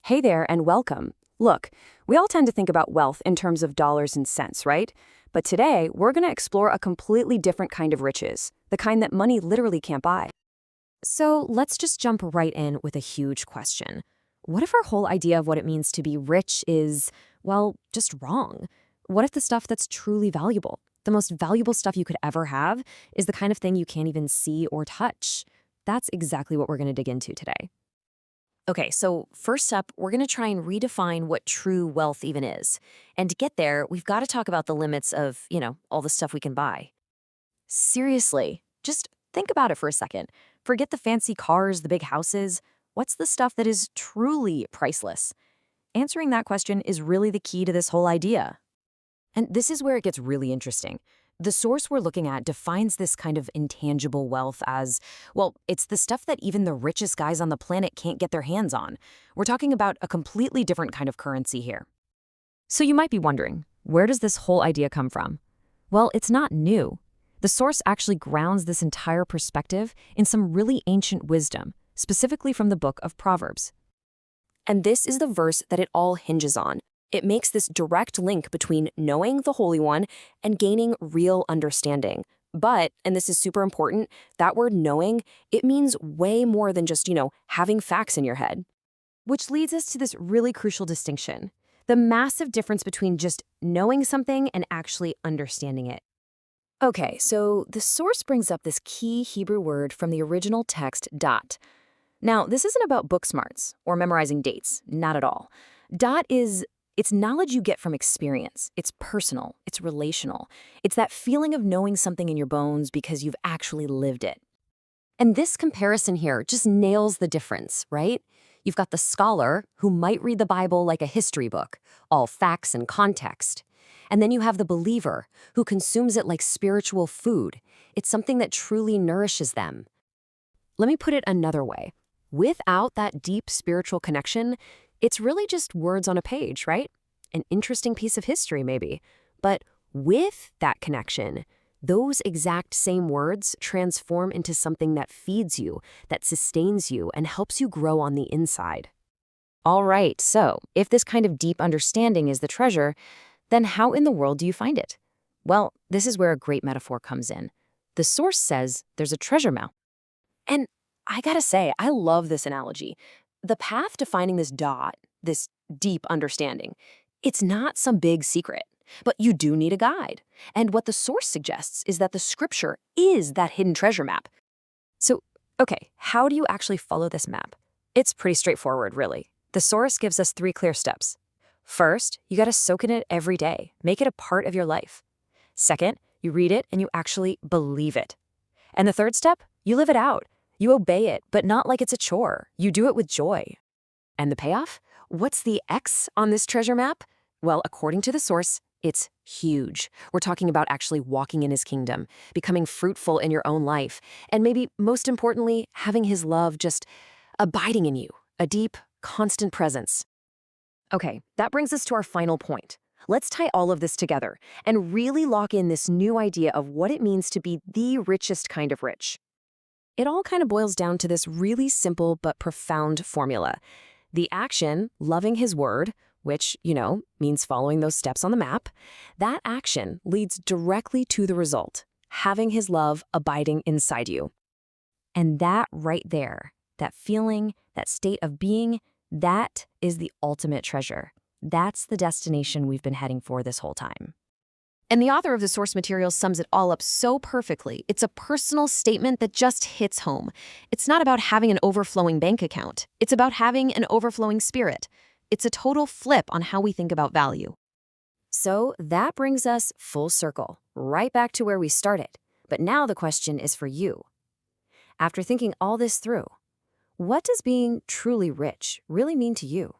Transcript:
Hey there, and welcome. Look, we all tend to think about wealth in terms of dollars and cents, right? But today, we're going to explore a completely different kind of riches, the kind that money literally can't buy. So let's just jump right in with a huge question. What if our whole idea of what it means to be rich is, well, just wrong? What if the stuff that's truly valuable, the most valuable stuff you could ever have, is the kind of thing you can't even see or touch? That's exactly what we're going to dig into today. Okay, so first up, we're going to try and redefine what true wealth even is. And to get there, we've got to talk about the limits of, all the stuff we can buy. Seriously, just think about it for a second. Forget the fancy cars, the big houses. What's the stuff that is truly priceless? Answering that question is really the key to this whole idea. And this is where it gets really interesting. The source we're looking at defines this kind of intangible wealth as, well, it's the stuff that even the richest guys on the planet can't get their hands on. We're talking about a completely different kind of currency here. So you might be wondering, where does this whole idea come from? Well, it's not new. The source actually grounds this entire perspective in some really ancient wisdom, specifically from the book of Proverbs. And this is the verse that it all hinges on. It makes this direct link between knowing the Holy One and gaining real understanding. But, and this is super important, that word knowing, it means way more than just, having facts in your head. Which leads us to this really crucial distinction, the massive difference between just knowing something and actually understanding it. Okay, so the source brings up this key Hebrew word from the original text, dot. Now, this isn't about book smarts or memorizing dates, not at all. It's knowledge you get from experience. It's personal, it's relational. It's that feeling of knowing something in your bones because you've actually lived it. And this comparison here just nails the difference, right? You've got the scholar who might read the Bible like a history book, all facts and context. And then you have the believer who consumes it like spiritual food. It's something that truly nourishes them. Let me put it another way. Without that deep spiritual connection, it's really just words on a page, right? An interesting piece of history, maybe. But with that connection, those exact same words transform into something that feeds you, that sustains you, and helps you grow on the inside. All right, so if this kind of deep understanding is the treasure, then how in the world do you find it? Well, this is where a great metaphor comes in. The source says there's a treasure map. And I gotta say, I love this analogy. The path to finding this dot, this deep understanding, it's not some big secret, but you do need a guide. And what the source suggests is that the scripture is that hidden treasure map. So, okay, how do you actually follow this map? It's pretty straightforward, really. The source gives us 3 clear steps. First, you gotta soak in it every day. Make it a part of your life. Second, you read it and you actually believe it. And the third step, you live it out. You obey it, but not like it's a chore. You do it with joy. And the payoff? What's the X on this treasure map? Well, according to the source, it's huge. We're talking about actually walking in his kingdom, becoming fruitful in your own life, and maybe most importantly, having his love just abiding in you, a deep, constant presence. Okay, that brings us to our final point. Let's tie all of this together and really lock in this new idea of what it means to be the richest kind of rich. It all kind of boils down to this really simple but profound formula. The action, loving his word, which, means following those steps on the map, that action leads directly to the result, having his love abiding inside you. And that right there, that feeling, that state of being, that is the ultimate treasure. That's the destination we've been heading for this whole time. And the author of the source material sums it all up so perfectly. It's a personal statement that just hits home. It's not about having an overflowing bank account. It's about having an overflowing spirit. It's a total flip on how we think about value. So that brings us full circle, right back to where we started. But now the question is for you. After thinking all this through, what does being truly rich really mean to you?